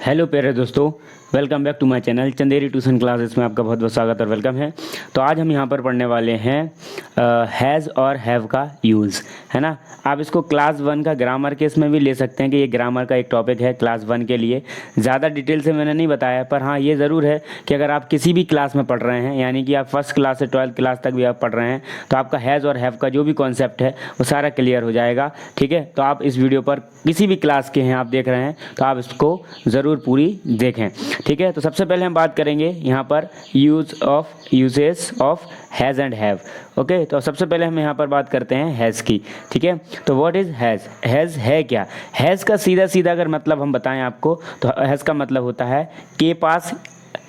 Hello प्यारे दोस्तों, welcome back to my channel Chanderi tuition classes में आपका बहुत बहुत स्वागत और वेलकम है। तो आज हम यहाँ पर पढ़ने वाले हैं हैज़ और हैव का यूज़, है ना। आप इसको क्लास 1 का ग्रामर के इसमें भी ले सकते हैं कि ये ग्रामर का एक टॉपिक है क्लास 1 के लिए। ज़्यादा डिटेल से मैंने नहीं बताया, पर हाँ ये ज़रूर है कि अगर आप किसी भी क्लास में पढ़ रहे हैं, यानी कि आप फर्स्ट क्लास से 12th क्लास तक भी आप पढ़ रहे हैं, तो आपका हैज़ और हैव का जो भी कॉन्सेप्ट है वो सारा क्लियर हो जाएगा। ठीक है, तो आप इस वीडियो पर किसी भी क्लास के हैं आप देख रहे हैं तो आप इसको ज़रूर पूरी देखें। ठीक है, तो सबसे पहले हम बात करेंगे यहाँ पर uses of has and have. Okay, तो सबसे पहले हम यहाँ पर बात करते हैं हैज़ की। ठीक है, तो व्हाट इज़ हैज़? हैज़ है क्या? हैज़ का सीधा सीधा अगर मतलब हम बताएं आपको तो हैज़ का मतलब होता है के पास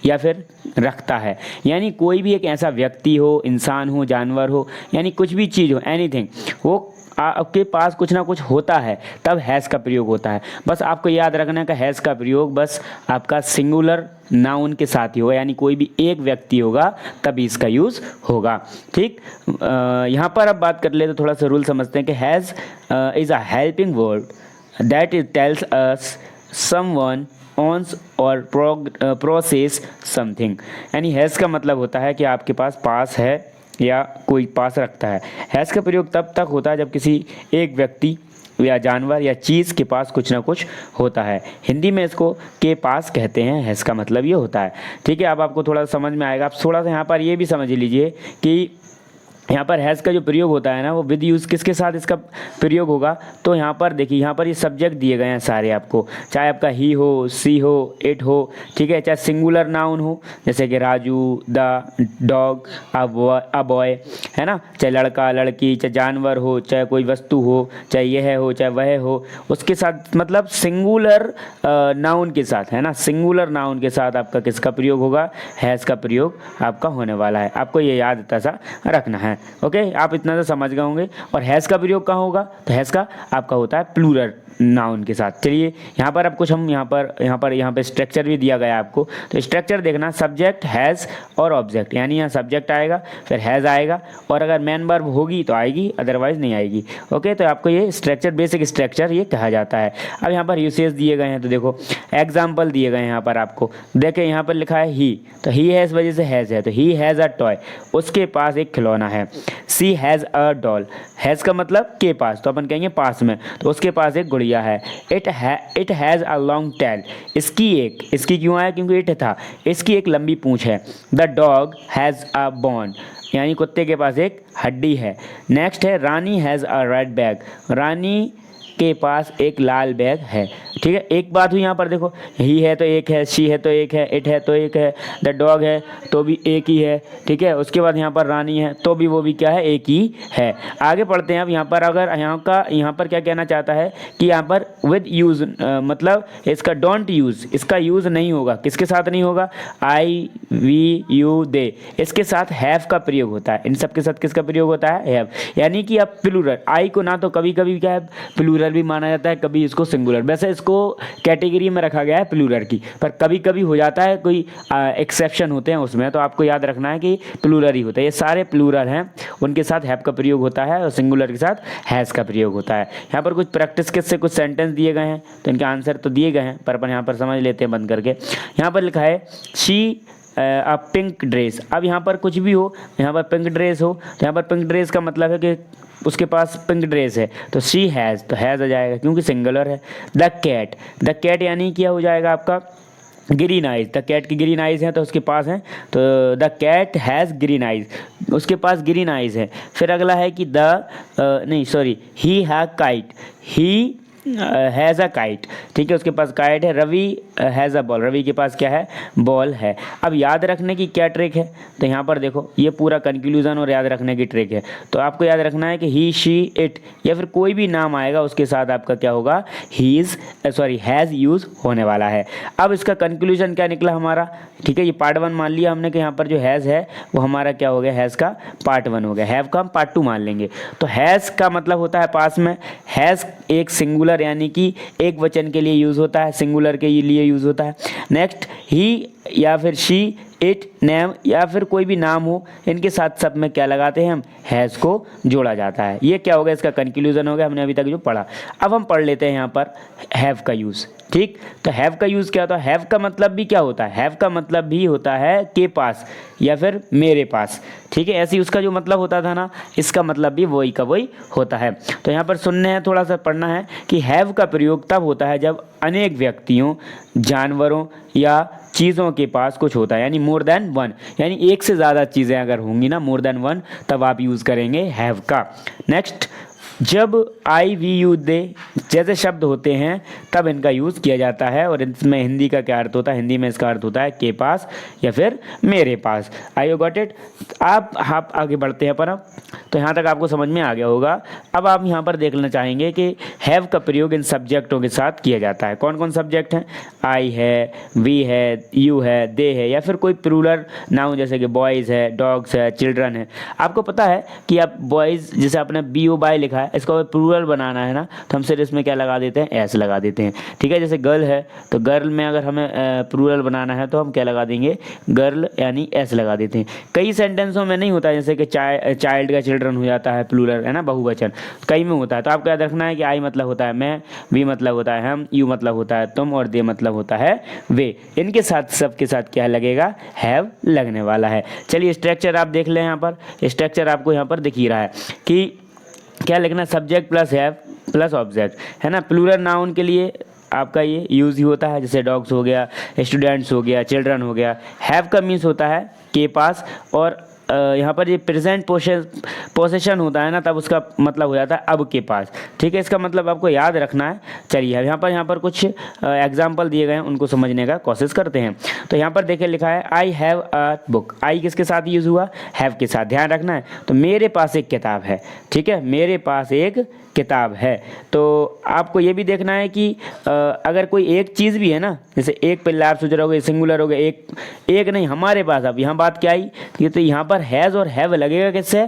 या फिर रखता है, यानी कोई भी एक ऐसा व्यक्ति हो, इंसान हो, जानवर हो, यानी कुछ भी चीज़ हो, एनीथिंग, वो आपके पास कुछ ना कुछ होता है तब हैज़ का प्रयोग होता है। बस आपको याद रखना का हैज़ का प्रयोग बस आपका सिंगुलर नाउन के साथ ही होगा, यानी कोई भी एक व्यक्ति होगा तभी इसका यूज़ होगा। ठीक, यहाँ पर अब बात कर ले तो थोड़ा सा रूल समझते हैं कि has is a helping word that it tells us someone owns और प्रोसेस समथिंग। यानी हैज़ का मतलब होता है कि आपके पास है या कोई पास रखता है। हैज़ का प्रयोग तब तक होता है जब किसी एक व्यक्ति या जानवर या चीज़ के पास कुछ ना कुछ होता है। हिंदी में इसको के पास कहते हैं, हैज़ का मतलब ये होता है। ठीक है, अब आपको थोड़ा समझ में आएगा। आप थोड़ा सा यहाँ पर ये भी समझ लीजिए कि यहाँ पर हैज़ का जो प्रयोग होता है ना, वो विद यूज़ किसके साथ इसका प्रयोग होगा। तो यहाँ पर देखिए, यहाँ पर ये सब्जेक्ट दिए गए हैं सारे आपको, चाहे आपका ही हो, सी हो, इट हो। ठीक है, चाहे सिंगुलर नाउन हो जैसे कि Raju, the dog, a boy, है ना, चाहे लड़का लड़की, चाहे जानवर हो, चाहे कोई वस्तु हो, चाहे यह हो चाहे वह हो, उसके साथ मतलब सिंगुलर नाउन के साथ, है ना, सिंगुलर नाउन के साथ आपका किसका प्रयोग होगा? हैज़ का प्रयोग आपका होने वाला है। आपको ये याद सा रखना है। ओके, आप इतना तो समझ गए होंगे। और हैज़ का प्रयोग कहाँ होगा? तो हैज़ का आपका होता है प्लूरल नाउन के साथ। चलिए यहाँ पर अब कुछ हम यहाँ पे स्ट्रक्चर भी दिया गया है आपको, तो स्ट्रक्चर देखना, सब्जेक्ट, हैज़ और ऑब्जेक्ट, यानी यहाँ सब्जेक्ट आएगा, फिर हैज़ आएगा, और अगर मेन वर्ब होगी तो आएगी, अदरवाइज नहीं आएगी। ओके, तो आपको ये स्ट्रक्चर, बेसिक स्ट्रक्चर ये कहा जाता है। अब यहाँ पर यूसेज दिए गए हैं, तो देखो एग्जाम्पल दिए गए हैं यहाँ पर आपको। देखें यहाँ पर लिखा है ही, तो ही है इस वजह से हैज़ है, तो ही हैज़ अ टॉय, उसके पास एक खिलौना है। सी हैज़ अ डॉल, हैज़ का मतलब के पास, तो अपन कहेंगे पास में, तो उसके पास एक गुड़िया है। It has a long tail, इसकी क्यों आया? क्योंकि इट था, इसकी एक लंबी पूंछ है। The dog has a bone, यानी कुत्ते के पास एक हड्डी है। नेक्स्ट है रानी हैज़ अ रेड बैग, रानी के पास एक लाल बैग है। ठीक है, एक बात हुई यहाँ पर, देखो ही है तो एक है, शी है तो एक है, इट है तो एक है, द डॉग है तो भी एक ही है। ठीक है, उसके बाद यहाँ पर रानी है तो भी वो भी क्या है? एक ही है। आगे पढ़ते हैं। अब यहाँ पर अगर यहाँ पर क्या कहना चाहता है कि यहाँ पर विद यूज़ मतलब इसका डोंट यूज़, इसका यूज़ नहीं होगा। किसके साथ नहीं होगा? आई, वी, यू, दे, इसके साथ हैव का प्रयोग होता है। इन सब के साथ किसका प्रयोग होता है? हैव, यानी कि अब प्लूरल, आई को ना तो कभी कभी क्या है प्लूरल भी माना जाता है, कभी इसको सिंगुलर, वैसे इसको कैटेगरी में रखा गया है प्लूरल की, पर कभी कभी हो जाता है, कोई एक्सेप्शन होते हैं उसमें, तो आपको याद रखना है कि प्लूरल ही होता है। ये सारे प्लूरल हैं, उनके साथ हैव का प्रयोग होता है और सिंगुलर के साथ हैज़ का प्रयोग होता है। यहाँ पर कुछ प्रैक्टिस के से कुछ सेंटेंस दिए गए हैं, तो इनके आंसर तो दिए गए हैं, पर अपन यहाँ पर समझ लेते हैं बंद करके। यहाँ पर लिखा है शी अ पिंक ड्रेस। अब यहाँ पर कुछ भी हो, यहाँ पर पिंक ड्रेस हो, तो यहाँ पर पिंक ड्रेस का मतलब है कि उसके पास पिंक ड्रेस है, तो शी हैज़, तो हैज़ आ जाएगा क्योंकि सिंगुलर है। द कैट यानी क्या हो जाएगा आपका? ग्रीन आइज, द कैट की ग्रीन आइज है तो उसके पास है, तो the cat has green eyes, उसके पास ग्रीन आइज है। फिर अगला है कि he has kite, he has a kite. ठीक है, उसके पास काइट है। Ravi has a ball, Ravi के पास क्या है? बॉल है। अब याद रखने की क्या ट्रिक है? तो यहाँ पर देखो, ये पूरा कंक्लूजन और याद रखने की ट्रिक है। तो आपको याद रखना है कि ही, शी, इट या फिर कोई भी नाम आएगा उसके साथ आपका क्या होगा? हैज़ यूज़ होने वाला है। अब इसका कंक्लूजन क्या निकला हमारा? ठीक है, ये पार्ट 1 मान लिया हमने कि यहाँ पर जो हैज़ है वो हमारा क्या हो गया? हैज़ का पार्ट 1 हो गया। हैव का हम पार्ट 2 मान लेंगे। तो हैज़ का मतलब होता है पास में, हैज़ एक सिंगुलर यानी कि एक वचन के लिए यूज़ होता है, सिंगुलर के लिए यूज़ होता है। नेक्स्ट, ही या फिर शी इट, नेम या फिर कोई भी नाम हो, इनके साथ सब में क्या लगाते हैं हम, हैज़ को जोड़ा जाता है। ये क्या हो गया, इसका कंक्लूजन हो गया हमने अभी तक जो पढ़ा। अब हम पढ़ लेते हैं यहाँ पर हैव का यूज़। ठीक, तो हैव का यूज़ क्या होता है, हैव का मतलब भी क्या होता है, हैव का मतलब भी होता है के पास या फिर मेरे पास। ठीक है, ऐसे ही उसका जो मतलब होता था ना, इसका मतलब भी वही का वही होता है। तो यहाँ पर सुनने हैं, थोड़ा सा पढ़ना है कि हैव का प्रयोग तब होता है जब अनेक व्यक्तियों, जानवरों या चीज़ों के पास कुछ होता है, यानी मोर देन वन, यानी एक से ज़्यादा चीज़ें अगर होंगी ना, मोर देन वन, तब आप यूज़ करेंगे हैव का। नेक्स्ट, जब आई वी यू दे जैसे शब्द होते हैं तब इनका यूज़ किया जाता है, और इसमें हिंदी का क्या अर्थ होता है, हिंदी में इसका अर्थ होता है के पास या फिर मेरे पास। आई यू गॉट इट। आप आगे बढ़ते हैं पर अब, तो यहाँ तक आपको समझ में आ गया होगा। अब आप यहाँ पर देखना चाहेंगे कि हैव का प्रयोग इन सब्जेक्टों के साथ किया जाता है। कौन कौन सब्जेक्ट हैं, आई है, वी है, यू है, दे है, या फिर कोई प्लूरल नाउन जैसे कि बॉयज़ है, डॉग्स है, चिल्ड्रन है। आपको पता है कि आप बॉयज़ जैसे आपने बी ओ बाय लिखा है, इसको प्लूरल बनाना है ना, तो हम सिर्फ इसमें क्या लगा देते हैं, एस लगा देते हैं। ठीक है, जैसे गर्ल है तो गर्ल में अगर हमें प्लूरल बनाना है तो हम क्या लगा देंगे, गर्ल यानी एस लगा देते हैं। कई सेंटेंसों में नहीं होता, जैसे कि चाइल्ड का चिल्ड्रन हो जाता है प्लूरल, है ना, बहुवचन, कई में होता है। तो आपको याद रखना है कि आई मतलब होता है मैं, वी मतलब होता है हम, यू मतलब होता है तुम, और दे मतलब होता है वे। इनके साथ सबके साथ क्या लगेगा, हैव लगने वाला है। चलिए स्ट्रक्चर आप देख लें, यहाँ पर स्ट्रक्चर आपको यहाँ पर दिख ही रहा है कि क्या लिखना, subject plus have plus object, है ना। प्लूरल नाउन के लिए आपका ये यूज़ ही होता है, जैसे डॉग्स हो गया, स्टूडेंट्स हो गया, चिल्ड्रन हो गया। हैव का मीन्स होता है के पास, और यहाँ पर ये प्रेजेंट पोसेशन होता है ना, तब उसका मतलब हो जाता है अब के पास। ठीक है, इसका मतलब आपको याद रखना है। चलिए यहाँ पर कुछ एग्जाम्पल दिए गए हैं, उनको समझने का कोशिश करते हैं। तो यहाँ पर देखिए लिखा है आई हैव अ बुक, आई किसके साथ यूज़ हुआ, हैव के साथ, ध्यान रखना है। तो मेरे पास एक किताब है, ठीक है, मेरे पास एक किताब है। तो आपको ये भी देखना है कि अगर कोई एक चीज़ भी है ना, जैसे एक पिल्ला, आप सोच रहे होगे सिंगुलर हो गया, एक नहीं हमारे पास। अब यहाँ बात क्या आई कि तो यहाँ पर हैज़ और हैव लगेगा किससे,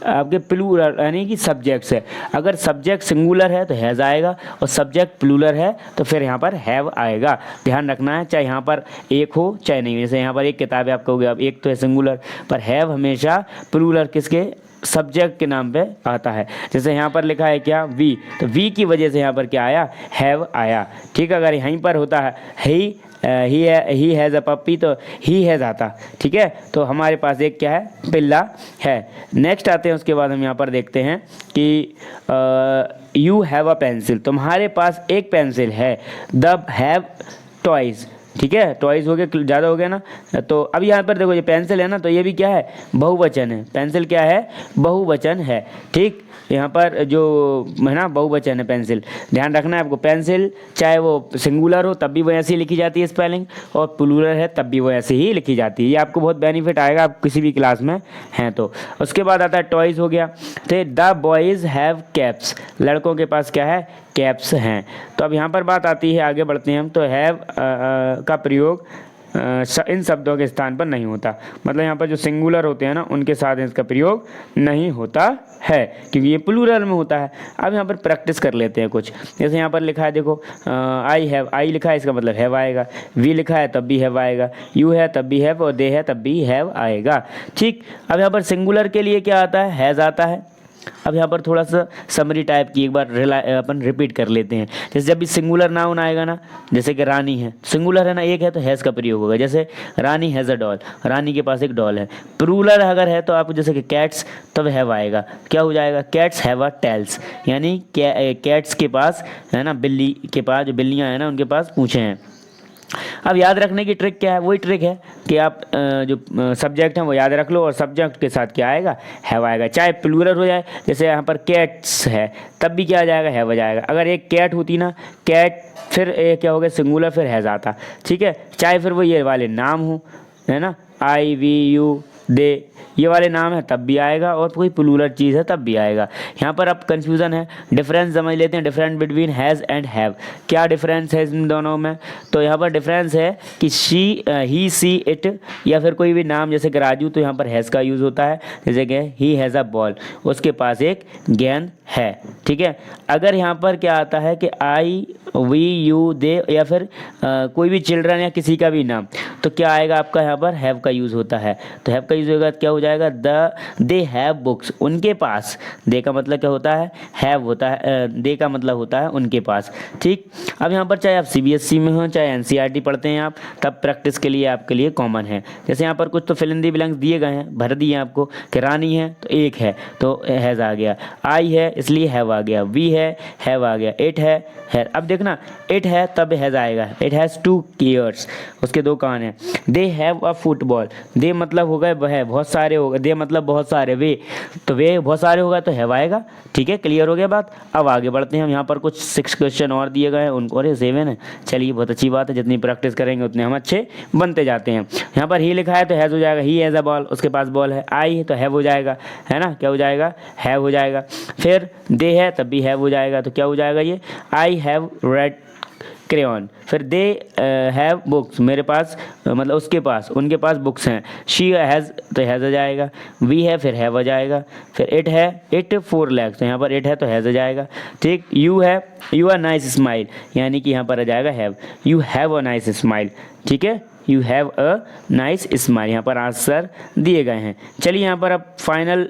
आपके प्लूरल यानी कि सब्जेक्ट से। अगर सब्जेक्ट सिंगुलर है तो हैज़ आएगा, और सब्जेक्ट प्लूरल है तो फिर यहाँ पर हैव आएगा। ध्यान रखना है, चाहे यहाँ पर एक हो चाहे नहीं। जैसे यहाँ पर एक किताब है, आप कहोगे अब एक तो है सिंगुलर, पर हैव हमेशा प्लूरल किसके, सब्जेक्ट के नाम पे आता है। जैसे यहाँ पर लिखा है क्या, वी, तो वी की वजह से यहाँ पर क्या आया, हैव आया। ठीक है, अगर यहीं पर होता है ही हैज़ अ पप्पी, तो ही हैज़ आता। ठीक है, तो हमारे पास एक क्या है, पिल्ला है। नेक्स्ट आते हैं, उसके बाद हम यहाँ पर देखते हैं कि यू हैव अ पेंसिल, तुम्हारे पास एक पेंसिल है। द हैव टॉयज़, ठीक है, टॉयज़ हो गया, ज़्यादा हो गया ना। तो अब यहाँ पर देखो ये पेंसिल है ना, तो ये भी क्या है, बहुवचन है। पेंसिल क्या है, बहुवचन है। ठीक, यहाँ पर जो है ना बहुवचन है पेंसिल, ध्यान रखना है आपको। पेंसिल चाहे वो सिंगुलर हो तब भी वो ऐसे ही लिखी जाती है स्पेलिंग, और प्लूरल है तब भी वो ऐसे ही लिखी जाती है। ये आपको बहुत बेनिफिट आएगा, आप किसी भी क्लास में हैं तो। उसके बाद आता है टॉयज़ हो गया, तो द बॉयज़ हैव कैप्स, लड़कों के पास क्या है, कैप्स हैं। तो अब यहाँ पर बात आती है, आगे बढ़ते हैं हम। तो हैव का प्रयोग इन शब्दों के स्थान पर नहीं होता, मतलब यहाँ पर जो सिंगुलर होते हैं ना उनके साथ इसका प्रयोग नहीं होता है, क्योंकि ये प्लूरल में होता है। अब यहाँ पर प्रैक्टिस कर लेते हैं कुछ। जैसे यहाँ पर लिखा है देखो, आई हैव, आई लिखा है इसका मतलब हैव आएगा, वी लिखा है तब भी हैव आएगा, यू है तब भी हैव, और दे है तब भी हैव आएगा। ठीक, अब यहाँ पर सिंगुलर के लिए क्या आता है, हैज़ आता है। अब यहाँ पर थोड़ा सा समरी टाइप की एक बार अपन रिपीट कर लेते हैं। जैसे जब भी सिंगुलर नाउन आएगा ना, जैसे कि रानी है, सिंगुलर है ना, एक है तो हैज़ का प्रयोग होगा। जैसे रानी हैज़ अ डॉल, रानी के पास एक डॉल है। प्लूरल अगर है तो आप जैसे कि कैट्स, तब हैव आएगा, क्या हो जाएगा, कैट्स हैव अ टेल्स, यानी कैट्स के पास है ना, बिल्ली के पास, जो बिल्लियाँ हैं ना उनके पास पूँछें हैं। अब याद रखने की ट्रिक क्या है, वही ट्रिक है कि आप जो सब्जेक्ट हैं वो याद रख लो, और सब्जेक्ट के साथ क्या आएगा, हैव आएगा। चाहे प्लूरल हो जाए, जैसे यहाँ पर कैट्स है तब भी क्या आ जाएगा, हैव आ जाएगा। अगर एक कैट होती ना, कैट, फिर क्या हो गया सिंगुलर, फिर हैज़ आता। ठीक है, चाहे फिर वो ये वाले नाम हो, है ना, आई वी यू दे, ये वाले नाम है तब भी आएगा, और कोई प्लूरल चीज़ है तब भी आएगा। यहाँ पर अब कंफ्यूजन है, डिफरेंस समझ लेते हैं। Difference between has and have, क्या डिफरेंस है इन दोनों में। तो यहाँ पर डिफरेंस है कि ही सी इट, या फिर कोई भी नाम जैसे कि राजू, तो यहाँ पर हैज़ का यूज़ होता है। जैसे कि ही हैज़ अ बॉल, उसके पास एक गेंद है। ठीक है, अगर यहाँ पर क्या आता है कि आई वी यू दे, या फिर कोई भी चिल्ड्रन या किसी का भी नाम, तो क्या आएगा आपका यहाँ पर हैव का यूज़ होता है। तो हैव का यूज़ होगा क्या हो जाएगा, दे हैव बुक्स, उनके पास। दे का मतलब क्या होता है, हैव होता है, दे का मतलब होता है उनके पास। ठीक, अब यहाँ पर चाहे आप CBSE में हो चाहे NCERT पढ़ते हैं आप, तब प्रैक्टिस के लिए आपके लिए कॉमन है। जैसे यहाँ पर कुछ तो फिल इन दी ब्लैंक्स दिए गए हैं, भर दिए आपको कि रानी है तो एक है तो हैज़ आ गया, आई है इसलिए हैव आ गया, वी है हैव आ गया, इट है। अब देखना इट है तब हैज़ आएगा, इट हैज़ 2 ईयर्स, उसके 2 कान हैं। दे हैव अ फुटबॉल, दे मतलब हो गए वह, बहुत सारे हो गए, दे मतलब बहुत सारे, वे तो वे बहुत सारे होगा तो हैव आएगा। ठीक है, क्लियर हो गया बात। अब आगे बढ़ते हैं हम, यहाँ पर कुछ 6 क्वेश्चन और दिए गए हैं उनको, अरे 7 है, चलिए बहुत अच्छी बात है, जितनी प्रैक्टिस करेंगे उतने हम अच्छे बनते जाते हैं। यहाँ पर ही लिखा है तो हैज़ हो जाएगा, ही हैज़ अ बॉल, उसके पास बॉल है। आई तो हैव हो जाएगा, है ना, क्या हो जाएगा, हैव हो जाएगा। फिर दे है तब भी हैव हो जाएगा, तो क्या हो जाएगा ये, आई हैव रेड क्रेयॉन। फिर दे हैव बुक्स, मेरे पास मतलब उसके पास, उनके पास बुक्स हैं। शी हैज़ तो हैज़ आ जाएगा, वी है फिर हैव आ जाएगा। फिर इट है, इट 4 legs, तो यहाँ पर इट है तो हैज़ आ जाएगा। ठीक, यू है, यू आर नाइस स्माइल, यानी कि यहाँ पर आ जाएगा have, you have a nice smile. ठीक है, you have a nice smile, यहाँ पर आंसर दिए गए हैं। चलिए यहाँ पर अब फाइनल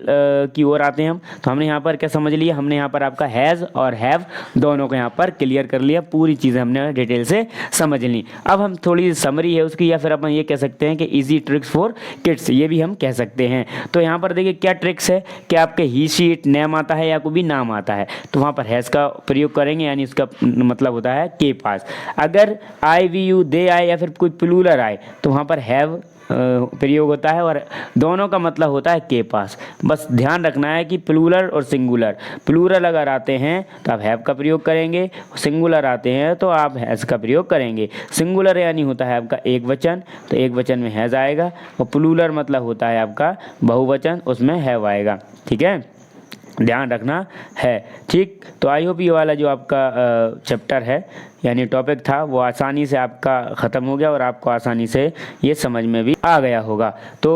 की ओर आते हैं हम। तो हमने यहाँ पर क्या समझ लिया, हमने यहाँ पर आपका हैज़ और हैव दोनों को यहाँ पर क्लियर कर लिया, पूरी चीज़ें हमने डिटेल से समझ ली। अब हम थोड़ी समरी है उसकी, या फिर अपन ये कह सकते हैं कि इजी ट्रिक्स फॉर किड्स, ये भी हम कह सकते हैं। तो यहाँ पर देखिए क्या ट्रिक्स है कि आपके ही शी इट नेम आता है या कोई भी नाम आता है तो वहाँ पर हैज़ का प्रयोग करेंगे, यानी इसका मतलब होता है के पास। अगर आई वी यू दे आए या फिर कोई प्लूरल आए तो वहाँ पर हैव प्रयोग होता है, और दोनों का मतलब होता है के पास। बस ध्यान रखना है कि प्लूरल और सिंगुलर, प्लूरल अगर आते हैं तो आप हैव का प्रयोग करेंगे, सिंगुलर आते हैं तो आप हैज़ का प्रयोग करेंगे। सिंगुलर यानी होता है आपका एक वचन, तो एक वचन में हैज़ आएगा, और प्लूरल मतलब होता है आपका बहुवचन, उसमें हैव आएगा। ठीक है, ध्यान रखना है। ठीक, तो आई होप ये वाला जो आपका चैप्टर है यानी टॉपिक था वो आसानी से आपका ख़त्म हो गया और आपको आसानी से ये समझ में भी आ गया होगा। तो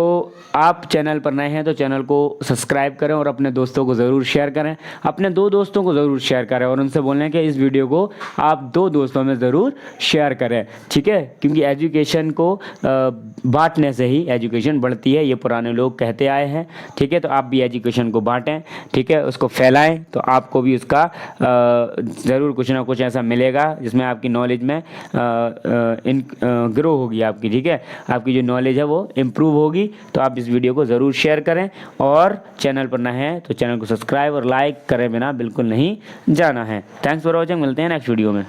आप चैनल पर नए हैं तो चैनल को सब्सक्राइब करें और अपने दोस्तों को ज़रूर शेयर करें, अपने 2 दोस्तों को ज़रूर शेयर करें और उनसे बोलें कि इस वीडियो को आप 2 दोस्तों में ज़रूर शेयर करें। ठीक है, क्योंकि एजुकेशन को बांटने से ही एजुकेशन बढ़ती है, ये पुराने लोग कहते आए हैं। ठीक है, तो आप भी एजुकेशन को बांटें, ठीक है, उसको फैलाएं, तो आपको भी उसका ज़रूर कुछ ना कुछ ऐसा मिलेगा जिसमें आपकी नॉलेज में ग्रो होगी आपकी। ठीक है, आपकी जो नॉलेज है वो इम्प्रूव होगी। तो आप इस वीडियो को ज़रूर शेयर करें, और चैनल पर नए हैं तो चैनल को सब्सक्राइब और लाइक करे बिना बिल्कुल नहीं जाना है। थैंक्स फॉर वॉचिंग, मिलते हैं नेक्स्ट वीडियो में।